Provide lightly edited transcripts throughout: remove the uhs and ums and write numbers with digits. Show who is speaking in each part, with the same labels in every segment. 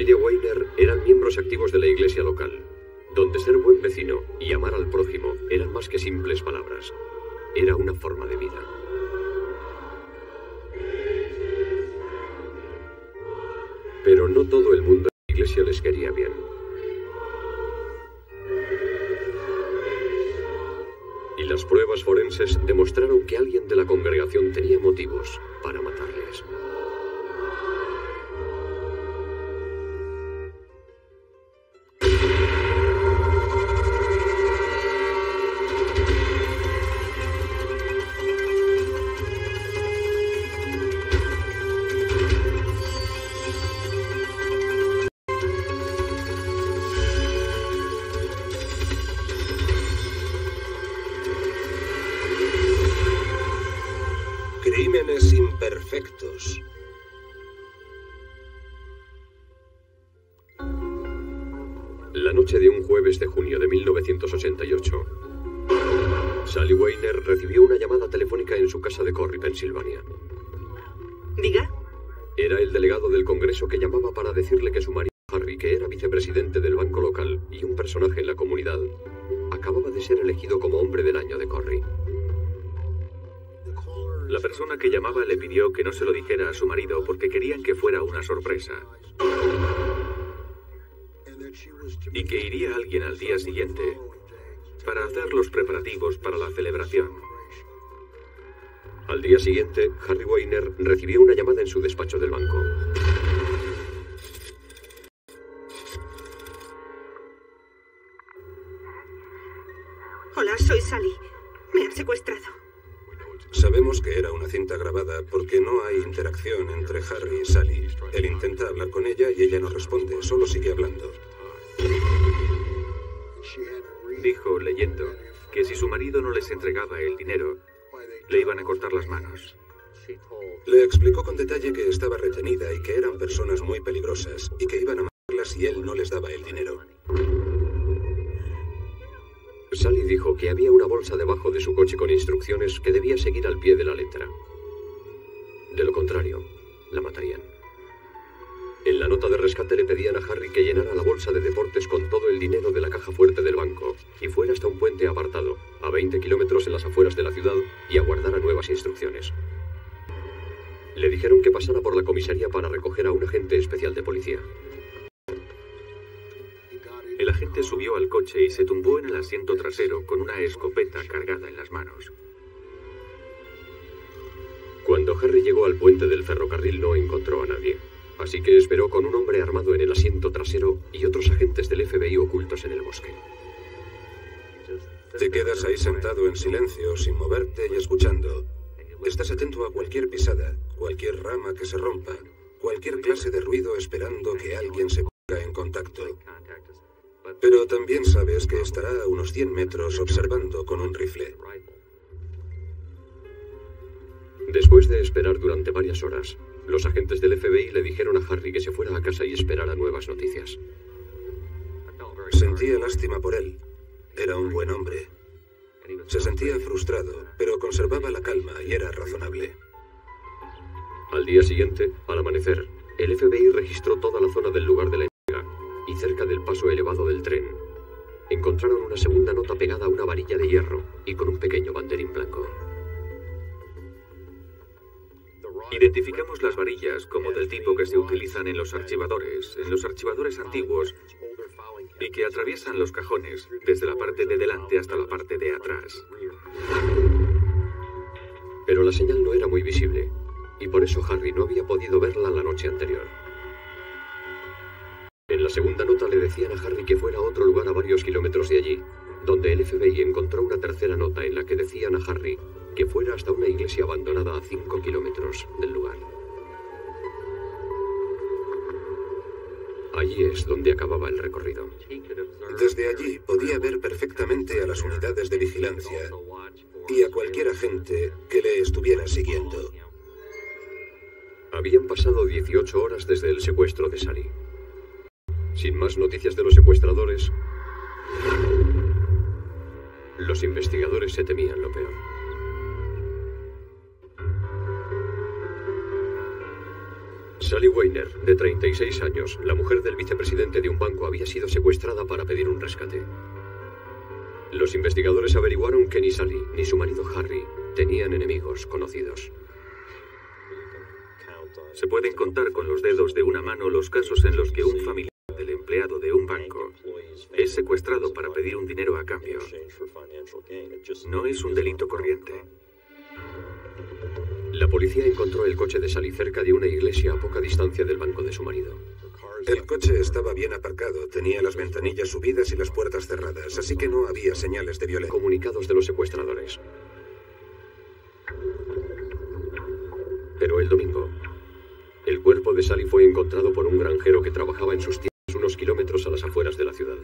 Speaker 1: familia Weiner eran miembros activos de la iglesia local, donde ser buen vecino y amar al prójimo eran más que simples palabras. Era una forma de vida. Pero no todo el mundo en la iglesia les quería bien. Y las pruebas forenses demostraron que alguien de la congregación tenía motivos para matarles.
Speaker 2: Crímenes imperfectos.
Speaker 1: La noche de un jueves de junio de 1988, Sally Weiner recibió una llamada telefónica en su casa de Corry, Pensilvania.
Speaker 3: ¿Diga?
Speaker 1: Era el delegado del Congreso que llamaba para decirle que su marido Harry, que era vicepresidente del banco local y un personaje en la comunidad, acababa de ser elegido como hombre del año de Corry.
Speaker 4: La persona que llamaba le pidió que no se lo dijera a su marido porque querían que fuera una sorpresa. Y que iría alguien al día siguiente para hacer los preparativos para la celebración.
Speaker 1: Al día siguiente, Harry Weiner recibió una llamada en su despacho del banco.
Speaker 3: Hola, soy Sally. Me han secuestrado.
Speaker 2: Sabemos que era una cinta grabada porque no hay interacción entre Harry y Sally. Él intenta hablar con ella y ella no responde, solo sigue hablando.
Speaker 4: Dijo, leyendo, que si su marido no les entregaba el dinero, le iban a cortar las manos.
Speaker 2: Le explicó con detalle que estaba retenida y que eran personas muy peligrosas y que iban a matarlas si él no les daba el dinero.
Speaker 1: Sally dijo que había una bolsa debajo de su coche con instrucciones que debía seguir al pie de la letra. De lo contrario, la matarían. En la nota de rescate le pedían a Harry que llenara la bolsa de deportes con todo el dinero de la caja fuerte del banco y fuera hasta un puente apartado, a 20 kilómetros en las afueras de la ciudad, y aguardara nuevas instrucciones. Le dijeron que pasara por la comisaría para recoger a un agente especial de policía.
Speaker 4: El agente subió al coche y se tumbó en el asiento trasero con una escopeta cargada en las manos.
Speaker 1: Cuando Harry llegó al puente del ferrocarril no encontró a nadie, así que esperó con un hombre armado en el asiento trasero y otros agentes del FBI ocultos en el bosque.
Speaker 2: Te quedas ahí sentado en silencio, sin moverte y escuchando. Estás atento a cualquier pisada, cualquier rama que se rompa, cualquier clase de ruido esperando que alguien se ponga en contacto. Pero también sabes que estará a unos 100 metros observando con un rifle.
Speaker 1: Después de esperar durante varias horas, los agentes del FBI le dijeron a Harry que se fuera a casa y esperara nuevas noticias.
Speaker 2: Sentía lástima por él. Era un buen hombre. Se sentía frustrado, pero conservaba la calma y era razonable.
Speaker 1: Al día siguiente, al amanecer, el FBI registró toda la zona del lugar de la entrega y cerca del paso elevado del tren. Encontraron una segunda nota pegada a una varilla de hierro y con un pequeño banderín blanco.
Speaker 4: Identificamos las varillas como del tipo que se utilizan en los archivadores antiguos, y que atraviesan los cajones desde la parte de delante hasta la parte de atrás.
Speaker 1: Pero la señal no era muy visible, y por eso Harry no había podido verla la noche anterior. En la segunda nota le decían a Harry que fuera a otro lugar a varios kilómetros de allí, donde el FBI encontró una tercera nota en la que decían a Harry que fuera hasta una iglesia abandonada a 5 kilómetros del lugar. Allí es donde acababa el recorrido.
Speaker 2: Desde allí podía ver perfectamente a las unidades de vigilancia y a cualquier agente que le estuviera siguiendo.
Speaker 1: Habían pasado 18 horas desde el secuestro de Sally. Sin más noticias de los secuestradores, los investigadores se temían lo peor. Sally Weiner, de 36 años, la mujer del vicepresidente de un banco, había sido secuestrada para pedir un rescate. Los investigadores averiguaron que ni Sally ni su marido Harry tenían enemigos conocidos.
Speaker 4: Se pueden contar con los dedos de una mano los casos en los que un familiar del empleado de un banco es secuestrado para pedir un dinero a cambio. No es un delito corriente.
Speaker 1: La policía encontró el coche de Sally cerca de una iglesia a poca distancia del banco de su marido.
Speaker 2: El coche estaba bien aparcado, tenía las ventanillas subidas y las puertas cerradas, así que no había señales de violencia.
Speaker 1: Comunicados de los secuestradores. Pero el domingo, el cuerpo de Sally fue encontrado por un granjero que trabajaba en sus tierras unos kilómetros a las afueras de la ciudad.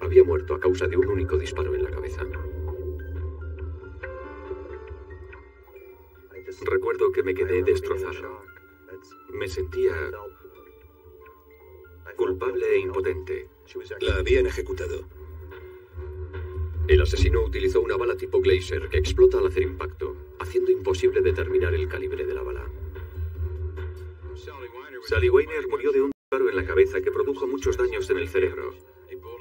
Speaker 1: Había muerto a causa de un único disparo en la cabeza.
Speaker 4: Recuerdo que me quedé destrozado. Me sentía culpable e impotente.
Speaker 2: La habían ejecutado.
Speaker 1: El asesino utilizó una bala tipo Glaser que explota al hacer impacto, haciendo imposible determinar el calibre de la bala.
Speaker 4: Sally Weiner murió de un disparo en la cabeza que produjo muchos daños en el cerebro.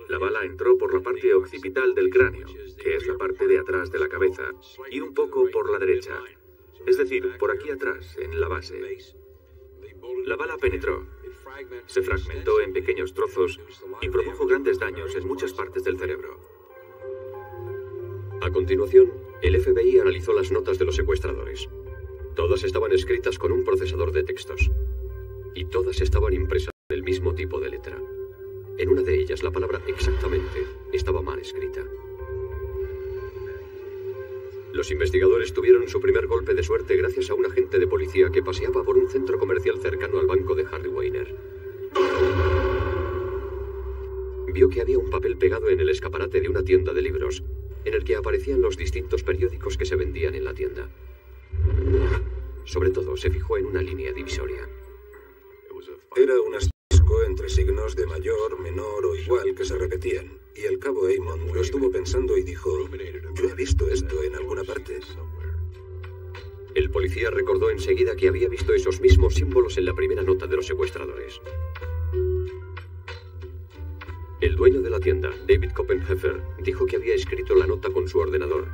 Speaker 4: La bala entró por la parte occipital del cráneo, que es la parte de atrás de la cabeza, y un poco por la derecha, es decir, por aquí atrás, en la base. La bala penetró, se fragmentó en pequeños trozos y produjo grandes daños en muchas partes del cerebro.
Speaker 1: A continuación, el FBI analizó las notas de los secuestradores. Todas estaban escritas con un procesador de textos. Y todas estaban impresas en el mismo tipo de letra. En una de ellas, la palabra exactamente estaba mal escrita. Los investigadores tuvieron su primer golpe de suerte gracias a un agente de policía que paseaba por un centro comercial cercano al banco de Harry Weiner. Vio que había un papel pegado en el escaparate de una tienda de libros, en el que aparecían los distintos periódicos que se vendían en la tienda. Sobre todo, se fijó en una línea divisoria.
Speaker 2: Era un asterisco entre signos de mayor, menor o igual que se repetían. Y el cabo Amon lo estuvo pensando y dijo, yo he visto esto en alguna parte.
Speaker 1: El policía recordó enseguida que había visto esos mismos símbolos en la primera nota de los secuestradores. El dueño de la tienda, David Koppenheffer, dijo que había escrito la nota con su ordenador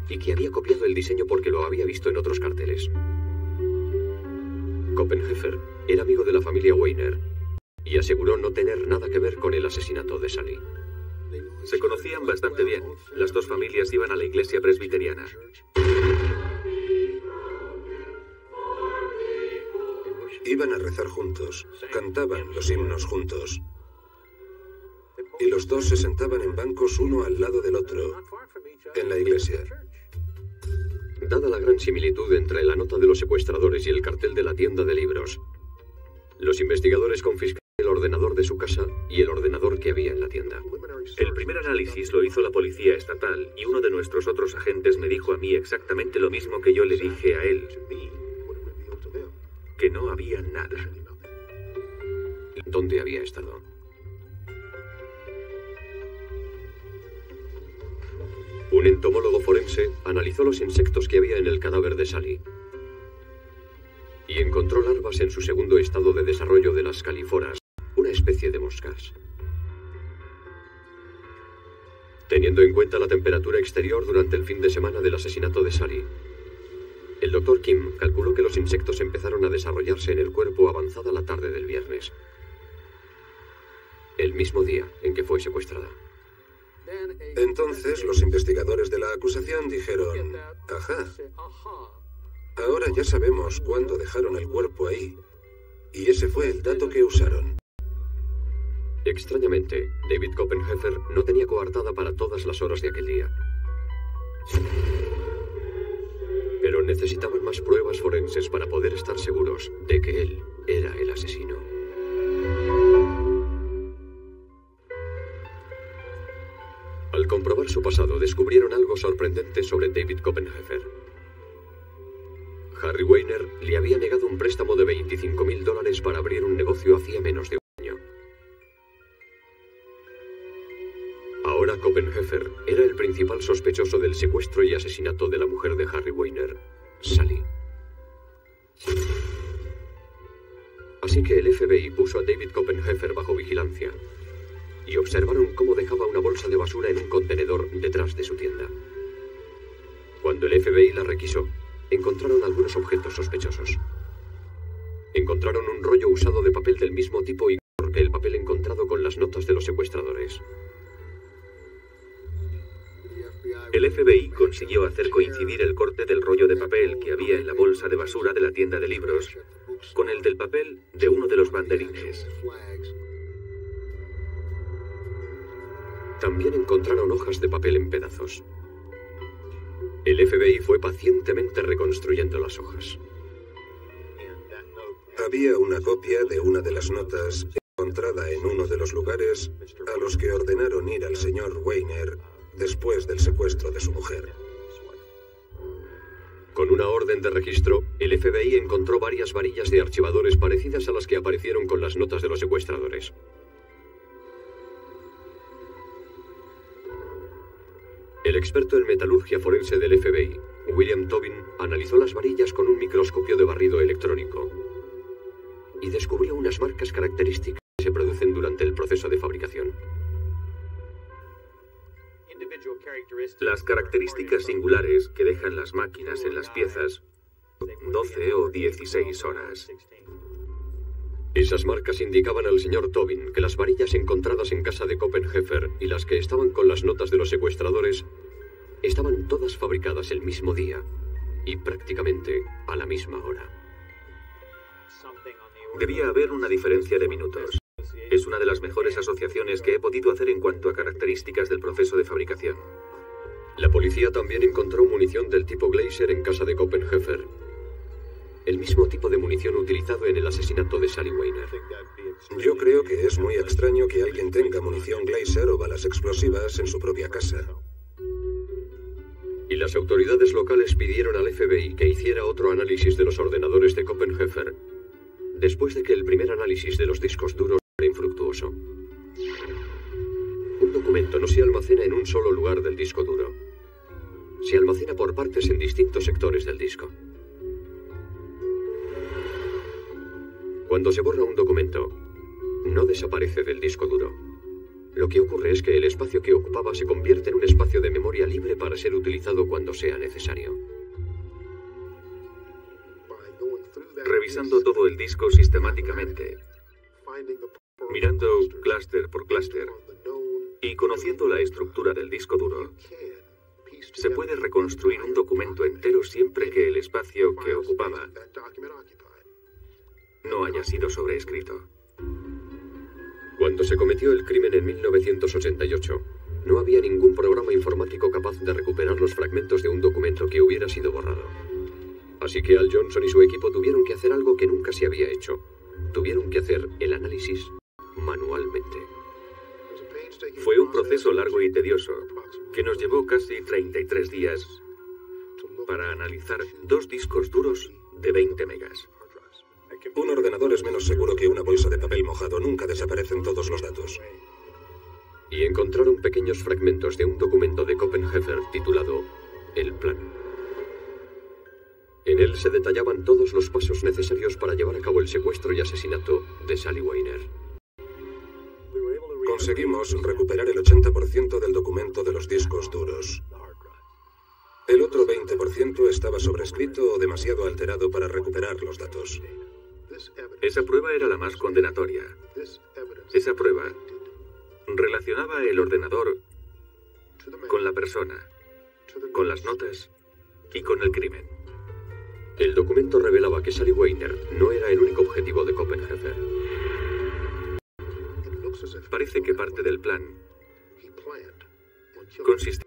Speaker 1: y que había copiado el diseño porque lo había visto en otros carteles. Koppenheffer era amigo de la familia Weiner y aseguró no tener nada que ver con el asesinato de Sally.
Speaker 4: Se conocían bastante bien. Las dos familias iban a la iglesia presbiteriana.
Speaker 2: Iban a rezar juntos, cantaban los himnos juntos. Y los dos se sentaban en bancos uno al lado del otro, en la iglesia.
Speaker 1: Dada la gran similitud entre la nota de los secuestradores y el cartel de la tienda de libros, los investigadores confiscaron el ordenador de su casa y el ordenador que había en la tienda.
Speaker 4: El primer análisis lo hizo la policía estatal y uno de nuestros otros agentes me dijo a mí exactamente lo mismo que yo le dije a él, que no había nada.
Speaker 1: ¿Dónde había estado? Un entomólogo forense analizó los insectos que había en el cadáver de Sally y encontró larvas en su segundo estado de desarrollo de las califoras, una especie de moscas. Teniendo en cuenta la temperatura exterior durante el fin de semana del asesinato de Sally, el Dr. Kim calculó que los insectos empezaron a desarrollarse en el cuerpo avanzada la tarde del viernes, el mismo día en que fue secuestrada.
Speaker 2: Entonces los investigadores de la acusación dijeron, ajá, ahora ya sabemos cuándo dejaron el cuerpo ahí. Y ese fue el dato que usaron.
Speaker 1: Extrañamente, David Koppenheffer no tenía coartada para todas las horas de aquel día. Pero necesitaban más pruebas forenses para poder estar seguros de que él era el asesino. Al comprobar su pasado, descubrieron algo sorprendente sobre David Koppenheffer. Harry Weiner le había negado un préstamo de $25.000 para abrir un negocio hacía menos de un año. Ahora Koppenheffer era el principal sospechoso del secuestro y asesinato de la mujer de Harry Weiner, Sally. Así que el FBI puso a David Koppenheffer bajo vigilancia y observaron cómo dejaba una bolsa de basura en un contenedor detrás de su tienda. Cuando el FBI la requisó, encontraron algunos objetos sospechosos. Encontraron un rollo usado de papel del mismo tipo y color que el papel encontrado con las notas de los secuestradores.
Speaker 4: El FBI consiguió hacer coincidir el corte del rollo de papel que había en la bolsa de basura de la tienda de libros con el del papel de uno de los banderines.
Speaker 1: También encontraron hojas de papel en pedazos. El FBI fue pacientemente reconstruyendo las hojas.
Speaker 2: Había una copia de una de las notas encontrada en uno de los lugares a los que ordenaron ir al señor Weiner después del secuestro de su mujer.
Speaker 1: Con una orden de registro, el FBI encontró varias varillas de archivadores parecidas a las que aparecieron con las notas de los secuestradores. El experto en metalurgia forense del FBI, William Tobin, analizó las varillas con un microscopio de barrido electrónico y descubrió unas marcas características que se producen durante el proceso de fabricación.
Speaker 4: Las características singulares que dejan las máquinas en las piezas, 12 o 16 horas.
Speaker 1: Esas marcas indicaban al señor Tobin que las varillas encontradas en casa de Koppenheffer y las que estaban con las notas de los secuestradores estaban todas fabricadas el mismo día y prácticamente a la misma hora.
Speaker 4: Debía haber una diferencia de minutos. Es una de las mejores asociaciones que he podido hacer en cuanto a características del proceso de fabricación.
Speaker 1: La policía también encontró munición del tipo Glaser en casa de Koppenheffer. El mismo tipo de munición utilizado en el asesinato de Sally Weiner.
Speaker 2: Yo creo que es muy extraño que alguien tenga munición Glaser o balas explosivas en su propia casa.
Speaker 1: Y las autoridades locales pidieron al FBI que hiciera otro análisis de los ordenadores de Koppenheffer, después de que el primer análisis de los discos duros fuera infructuoso. Un documento no se almacena en un solo lugar del disco duro. Se almacena por partes en distintos sectores del disco. Cuando se borra un documento, no desaparece del disco duro. Lo que ocurre es que el espacio que ocupaba se convierte en un espacio de memoria libre para ser utilizado cuando sea necesario.
Speaker 4: Revisando todo el disco sistemáticamente, mirando clúster por clúster y conociendo la estructura del disco duro, se puede reconstruir un documento entero siempre que el espacio que ocupaba no haya sido sobreescrito.
Speaker 1: Cuando se cometió el crimen en 1988, no había ningún programa informático capaz de recuperar los fragmentos de un documento que hubiera sido borrado. Así que Al Johnson y su equipo tuvieron que hacer algo que nunca se había hecho. Tuvieron que hacer el análisis manualmente.
Speaker 4: Fue un proceso largo y tedioso, que nos llevó casi 33 días para analizar 2 discos duros de 20 megas.
Speaker 2: Un ordenador es menos seguro que una bolsa de papel mojado. Nunca desaparecen todos los datos.
Speaker 1: Y encontraron pequeños fragmentos de un documento de Koppenheffer titulado El Plan. En él se detallaban todos los pasos necesarios para llevar a cabo el secuestro y asesinato de Sally Weiner.
Speaker 2: Conseguimos recuperar el 80% del documento de los discos duros. El otro 20% estaba sobrescrito o demasiado alterado para recuperar los datos.
Speaker 4: Esa prueba era la más condenatoria. Esa prueba relacionaba el ordenador con la persona, con las notas y con el crimen.
Speaker 1: El documento revelaba que Sally Weiner no era el único objetivo de Koppenheffer.
Speaker 4: Parece que parte del plan consistía.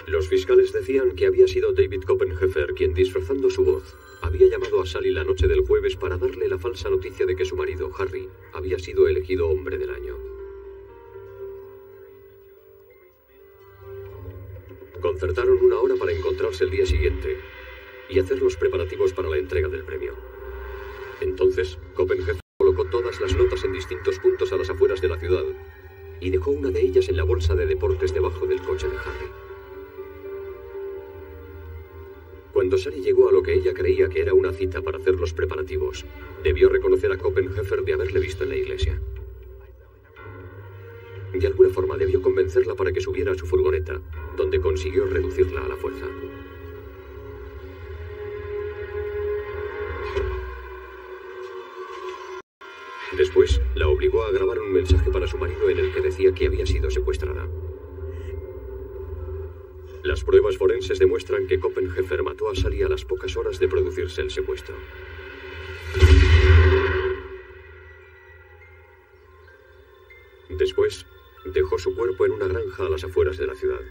Speaker 1: Los fiscales decían que había sido David Koppenheffer quien, disfrazando su voz, había llamado a Sally la noche del jueves para darle la falsa noticia de que su marido, Harry, había sido elegido hombre del año. Concertaron una hora para encontrarse el día siguiente y hacer los preparativos para la entrega del premio. Entonces, Koppenheffer colocó todas las notas en distintos puntos a las afueras de la ciudad y dejó una de ellas en la bolsa de deportes debajo del coche de Harry. Cuando Cuando Sally llegó a lo que ella creía que era una cita para hacer los preparativos, debió reconocer a Koppenheffer de haberle visto en la iglesia. De alguna forma debió convencerla para que subiera a su furgoneta, donde consiguió reducirla a la fuerza. Después, la obligó a grabar un mensaje para su marido en el que decía que había sido secuestrada. Las pruebas forenses demuestran que Koppenheffer mató a Sally a las pocas horas de producirse el secuestro. Después, dejó su cuerpo en una granja a las afueras de la ciudad.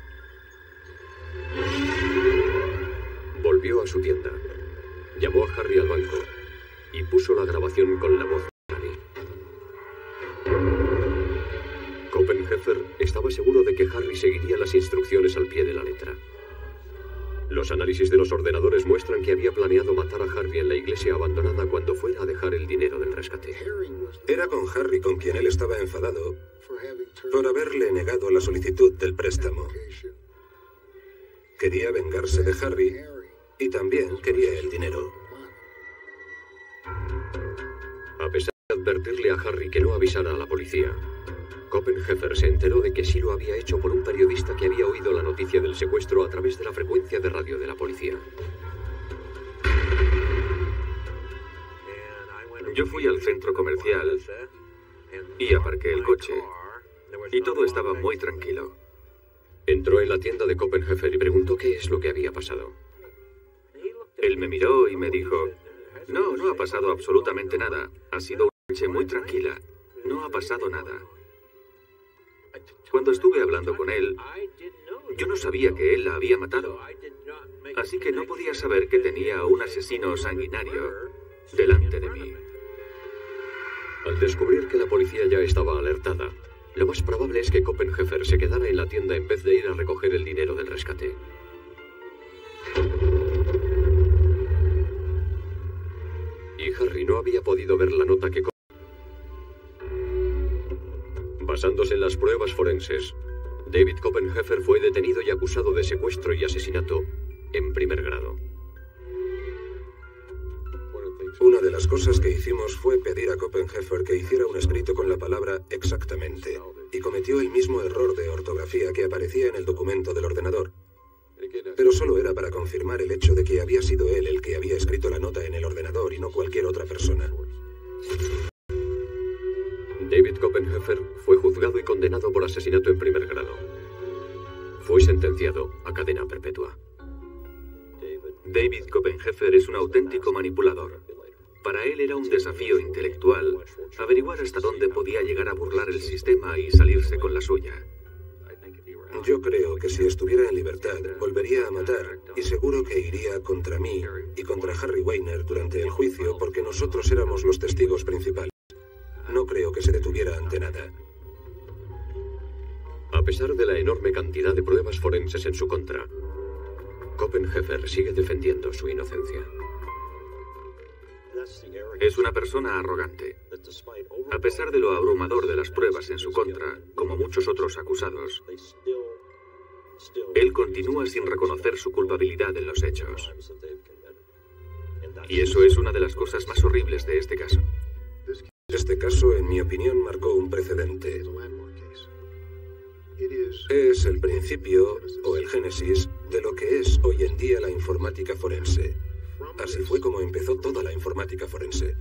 Speaker 1: Volvió a su tienda, llamó a Harry al banco y puso la grabación con la voz de Sally. Koppenheffer estaba seguro de que Harry seguiría las instrucciones al pie de la letra. Los análisis de los ordenadores muestran que había planeado matar a Harvey en la iglesia abandonada cuando fuera a dejar el dinero del rescate.
Speaker 2: Era con Harry con quien él estaba enfadado por haberle negado la solicitud del préstamo. Quería vengarse de Harry y también quería el dinero.
Speaker 1: A pesar de advertirle a Harry que no avisara a la policía, Koppenheffer se enteró de que sí lo había hecho por un periodista que había oído la noticia del secuestro a través de la frecuencia de radio de la policía.
Speaker 4: Yo fui al centro comercial y aparqué el coche, y todo estaba muy tranquilo.
Speaker 1: Entró en la tienda de Koppenheffer y preguntó qué es lo que había pasado.
Speaker 4: Él me miró y me dijo, no ha pasado absolutamente nada. Ha sido una noche muy tranquila. No ha pasado nada. Cuando estuve hablando con él, yo no sabía que él la había matado. Así que no podía saber que tenía a un asesino sanguinario delante de mí.
Speaker 1: Al descubrir que la policía ya estaba alertada, lo más probable es que Koppenheffer se quedara en la tienda en vez de ir a recoger el dinero del rescate. Y Harry no había podido ver la nota que... Basándose en las pruebas forenses, David Koppenheffer fue detenido y acusado de secuestro y asesinato en primer grado.
Speaker 2: Una de las cosas que hicimos fue pedir a Koppenheffer que hiciera un escrito con la palabra exactamente, y cometió el mismo error de ortografía que aparecía en el documento del ordenador. Pero solo era para confirmar el hecho de que había sido él el que había escrito la nota en el ordenador y no cualquier otra persona.
Speaker 1: David Koppenheffer fue juzgado y condenado por asesinato en primer grado. Fue sentenciado a cadena perpetua.
Speaker 4: David Koppenheffer es un auténtico manipulador. Para él era un desafío intelectual averiguar hasta dónde podía llegar a burlar el sistema y salirse con la suya.
Speaker 2: Yo creo que si estuviera en libertad, volvería a matar, y seguro que iría contra mí y contra Harry Weiner durante el juicio porque nosotros éramos los testigos principales. No creo que se detuviera ante nada.
Speaker 1: A pesar de la enorme cantidad de pruebas forenses en su contra, Koppenheffer sigue defendiendo su inocencia.
Speaker 4: Es una persona arrogante. A pesar de lo abrumador de las pruebas en su contra, como muchos otros acusados, él continúa sin reconocer su culpabilidad en los hechos. Y eso es una de las cosas más horribles de este caso.
Speaker 2: Este caso, en mi opinión, marcó un precedente. Es el principio, o el génesis, de lo que es hoy en día la informática forense. Así fue como empezó toda la informática forense.